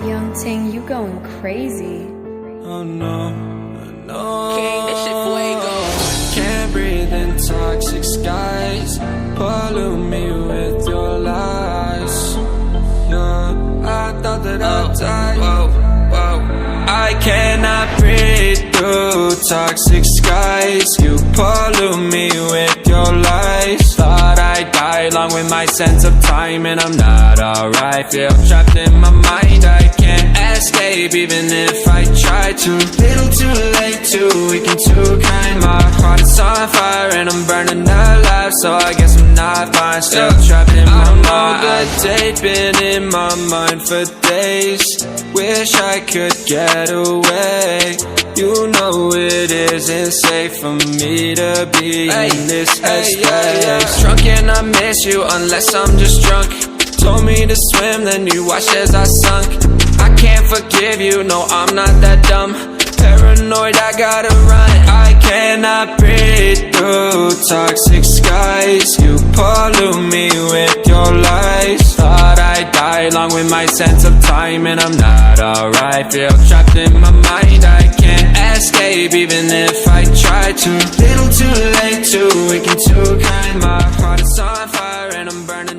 Young Ting, you going crazy. Oh no, no. King, this shit fuego. Can't breathe in toxic skies. Pollute me with your lies. Yeah, I thought that I'd die. I cannot breathe through toxic skies. You pollute me with your lies. Thought I'd die along with my sense of time, and I'm not alright. Feel trapped in my mind, I can't escape even if I try to. Little too late, too weak and too kind. My heart is on fire and I'm burning alive, so I guess I'm not fine. Still trapped in my mind. That date been in my mind for days. Wish I could get away. You know it isn't safe for me to be in this headspace. Drunk and I miss you unless I'm just drunk. Told me to swim, then you watched as I sunk. I can't forgive you, no I'm not that dumb. Paranoid, I gotta run. I cannot breathe through toxic skies. You pollute me with your lies. Thought I'd die along with my sense of time, and I'm not alright. Feel trapped in my mind, I can't escape even if I try to. Little too late, too weak and too kind. My heart is on fire and I'm burning